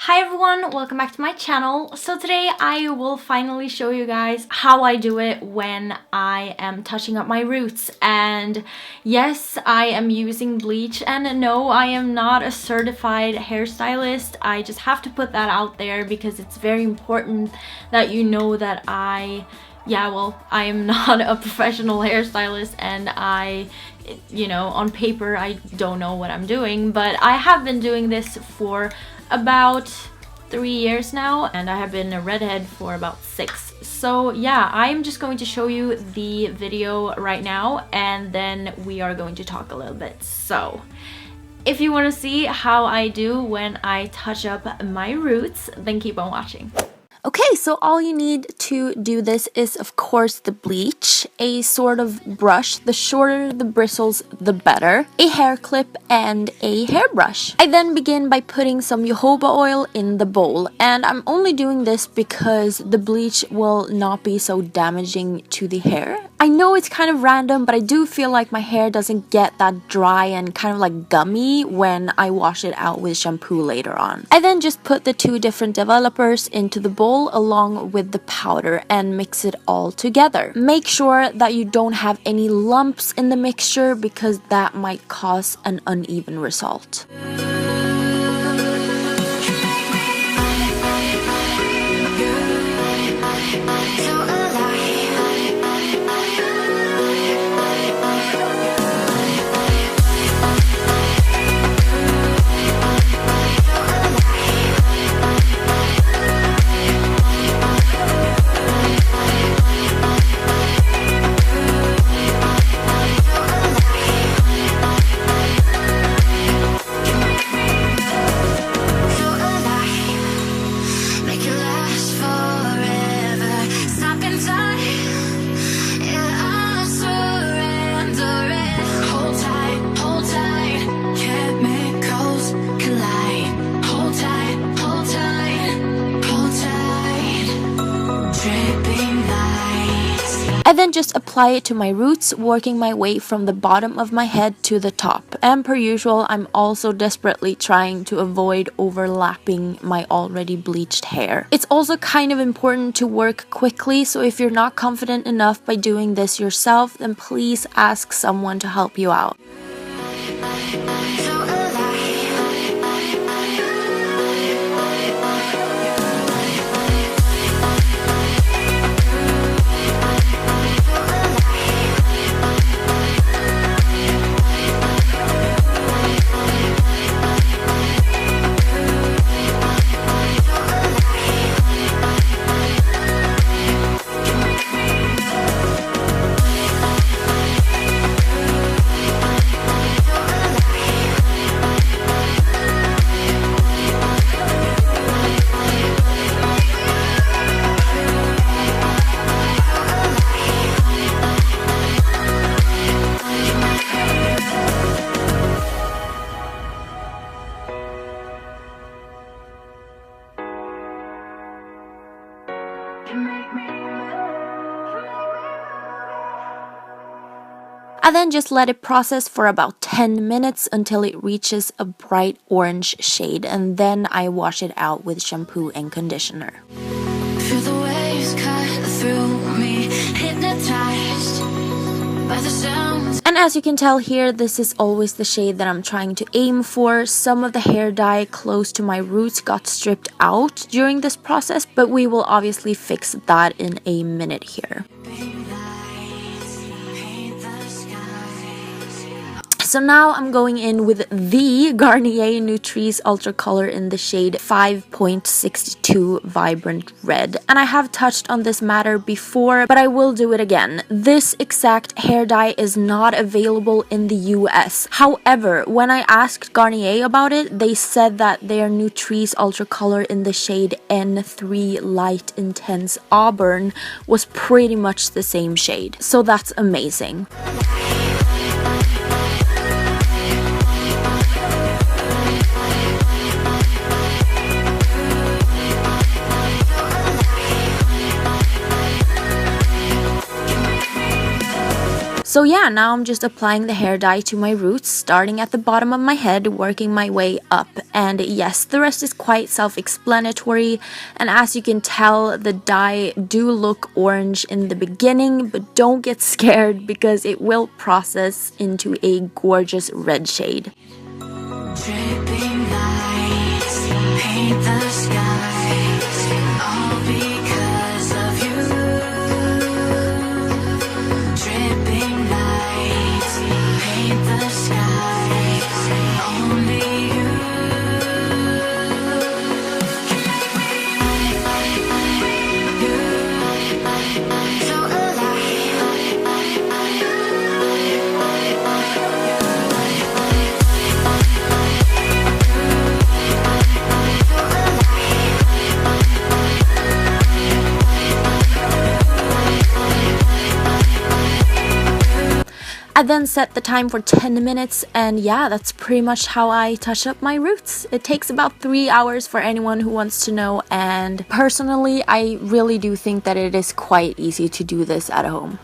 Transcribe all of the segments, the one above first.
Hi everyone, welcome back to my channel. So today I will finally show you guys how I do it when I am touching up my roots. And yes, I am using bleach, and no, I am not a certified hairstylist. I just have to put that out there because it's very important that you know that I am not a professional hairstylist, and on paper I don't know what I'm doing, but I have been doing this for about 3 years now, and I have been a redhead for about 6. So yeah, I'm just going to show you the video right now, and then we are going to talk a little bit. So if you want to see how I do when I touch up my roots, then keep on watching. Okay, so all you need to do this is, of course, the bleach, a sort of brush. The shorter the bristles, the better. A hair clip and a hairbrush. I then begin by putting some jojoba oil in the bowl, and I'm only doing this because the bleach will not be so damaging to the hair. I know it's kind of random, but I do feel like my hair doesn't get that dry and kind of like gummy when I wash it out with shampoo later on. I then just put the 2 different developers into the bowl along with the powder and mix it all together. Make sure that you don't have any lumps in the mixture because that might cause an uneven result. I then just apply it to my roots, working my way from the bottom of my head to the top. And per usual, I'm also desperately trying to avoid overlapping my already bleached hair. It's also kind of important to work quickly, so if you're not confident enough by doing this yourself, then please ask someone to help you out. I then just let it process for about 10 minutes until it reaches a bright orange shade, and then I wash it out with shampoo and conditioner. Feel the waves cut through me, hypnotized by the sounds. And as you can tell here, this is always the shade that I'm trying to aim for. Some of the hair dye close to my roots got stripped out during this process, but we will obviously fix that in a minute here. So now I'm going in with the Garnier Nutrice Ultra Color in the shade 5.62 Vibrant Red. And I have touched on this matter before, but I will do it again. This exact hair dye is not available in the US. However, when I asked Garnier about it, they said that their Nutrice Ultra Color in the shade N3 Light Intense Auburn was pretty much the same shade. So that's amazing. So yeah, now I'm just applying the hair dye to my roots, starting at the bottom of my head, working my way up. And yes, the rest is quite self-explanatory, and as you can tell, the dye do look orange in the beginning, but don't get scared because it will process into a gorgeous red shade. Dripping lights paint the skies, all because of you. Dripping lights paint the skies, only you. So I then set the time for 10 minutes, and yeah, that's pretty much how I touch up my roots. It takes about 3 hours for anyone who wants to know, and personally, I really do think that it is quite easy to do this at home.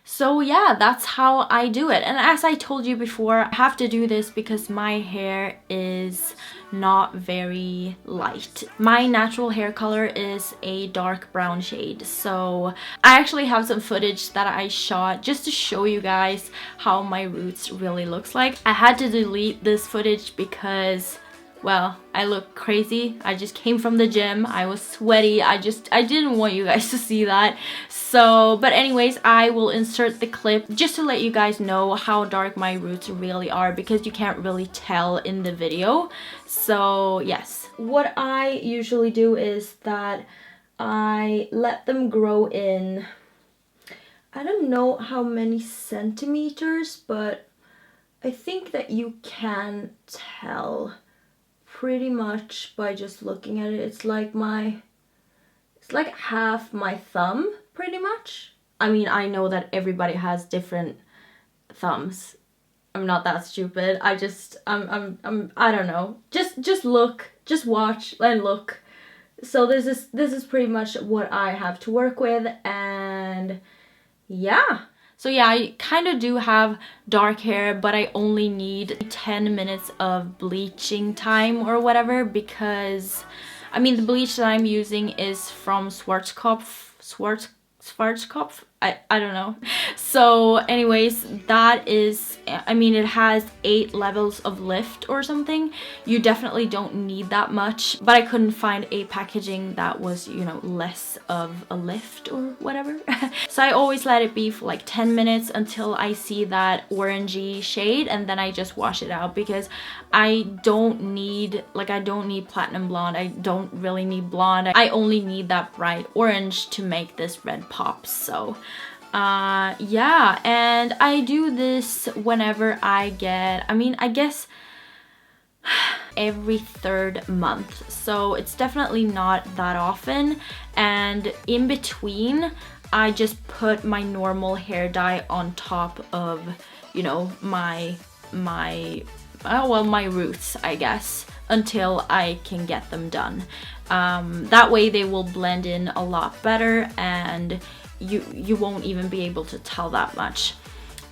So yeah, that's how I do it. And as I told you before, I have to do this because my hair is not very light. My natural hair color is a dark brown shade. So I actually have some footage that I shot just to show you guys how my roots really looks like. I had to delete this footage because, well, I look crazy. I just came from the gym. I was sweaty. I didn't want you guys to see that. So, but anyways, I will insert the clip just to let you guys know how dark my roots really are, because you can't really tell in the video. So, yes. What I usually do is that I let them grow in, I don't know how many centimeters, but I think that you can tell pretty much by just looking at it. It's like half my thumb, pretty much. I mean, I know that everybody has different thumbs. I'm not that stupid. I don't know. Just look, just watch and look. So this is pretty much what I have to work with, and yeah. So yeah, I kind of do have dark hair, but I only need 10 minutes of bleaching time or whatever, because, I mean, the bleach that I'm using is from Schwarzkopf. I don't know. So anyways, that is, I mean, it has 8 levels of lift or something. You definitely don't need that much, but I couldn't find a packaging that was, you know, less of a lift or whatever. So I always let it be for like 10 minutes until I see that orangey shade, and then I just wash it out, because I don't need platinum blonde. I don't really need blonde. I only need that bright orange to make this red pop. So yeah, and I do this whenever I get, I mean, I guess every 3rd month, so it's definitely not that often. And in between, I just put my normal hair dye on top of, you know, my roots, I guess, until I can get them done. That way they will blend in a lot better, and you won't even be able to tell that much.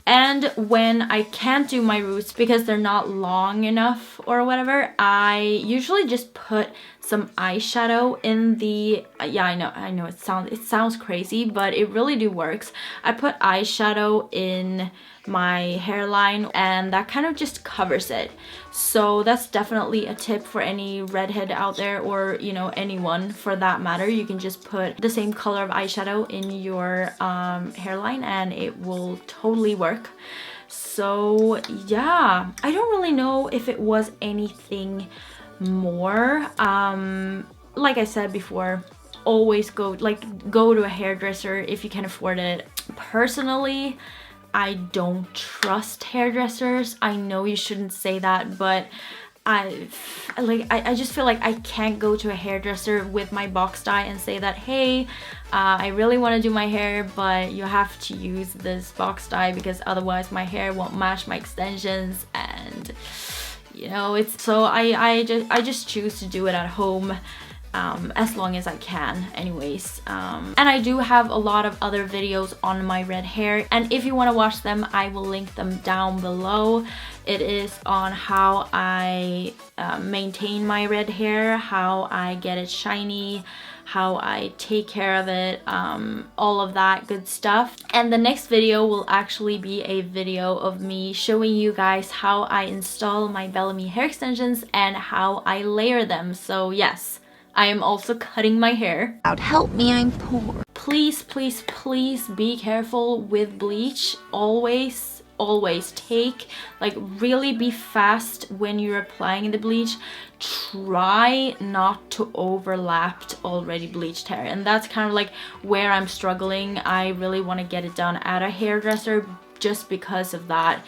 And when I can't do my roots because they're not long enough or whatever, I usually just put some eyeshadow in the, yeah, I know it sounds crazy, but it really do works. I put eyeshadow in my hairline, and that kind of just covers it. So that's definitely a tip for any redhead out there, or, you know, anyone for that matter. You can just put the same color of eyeshadow in your hairline, and it will totally work. So yeah, I don't really know if it was anything more. Like I said before, always go to a hairdresser if you can afford it. Personally, I don't trust hairdressers. I know you shouldn't say that, but I just feel like I can't go to a hairdresser with my box dye and say that, hey, I really want to do my hair, but you have to use this box dye because otherwise my hair won't match my extensions. And you know, it's so I just choose to do it at home. As long as I can anyways. And I do have a lot of other videos on my red hair, and if you want to watch them, I will link them down below. It is on how I maintain my red hair, how I get it shiny, how I take care of it, all of that good stuff. And the next video will actually be a video of me showing you guys how I install my Bellamy hair extensions and how I layer them. So yes, I am also cutting my hair. Help me, I'm poor. Please, please, please be careful with bleach. Always take, like, really be fast when you're applying the bleach. Try not to overlap already bleached hair, and that's kind of like where I'm struggling. I really want to get it done at a hairdresser just because of that.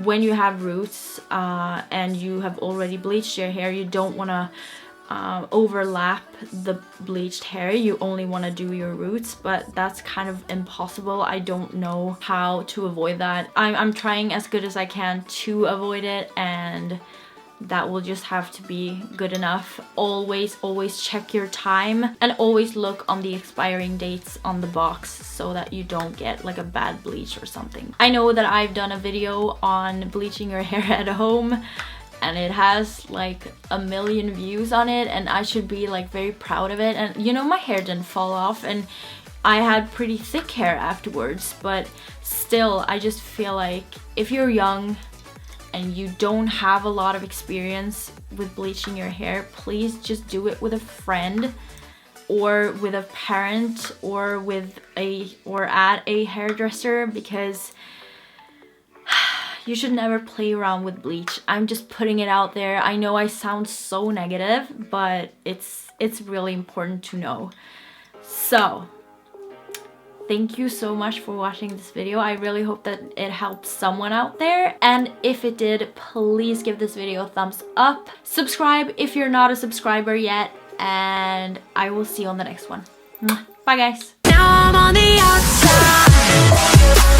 When you have roots and you have already bleached your hair, you don't want to overlap the bleached hair. You only want to do your roots, but that's kind of impossible. I don't know how to avoid that. I'm trying as good as I can to avoid it, and that will just have to be good enough. Always check your time, and always look on the expiring dates on the box so that you don't get like a bad bleach or something. I know that I've done a video on bleaching your hair at home, and it has like 1 million views on it, and I should be like very proud of it. And you know, my hair didn't fall off, and I had pretty thick hair afterwards, but still, I just feel like if you're young and you don't have a lot of experience with bleaching your hair, please just do it with a friend or with a parent or at a hairdresser, because you should never play around with bleach. I'm just putting it out there. I know I sound so negative, but it's really important to know. So thank you so much for watching this video. I really hope that it helped someone out there. And if it did, please give this video a thumbs up. Subscribe if you're not a subscriber yet. And I will see you on the next one. Bye guys. Now I'm on the outside.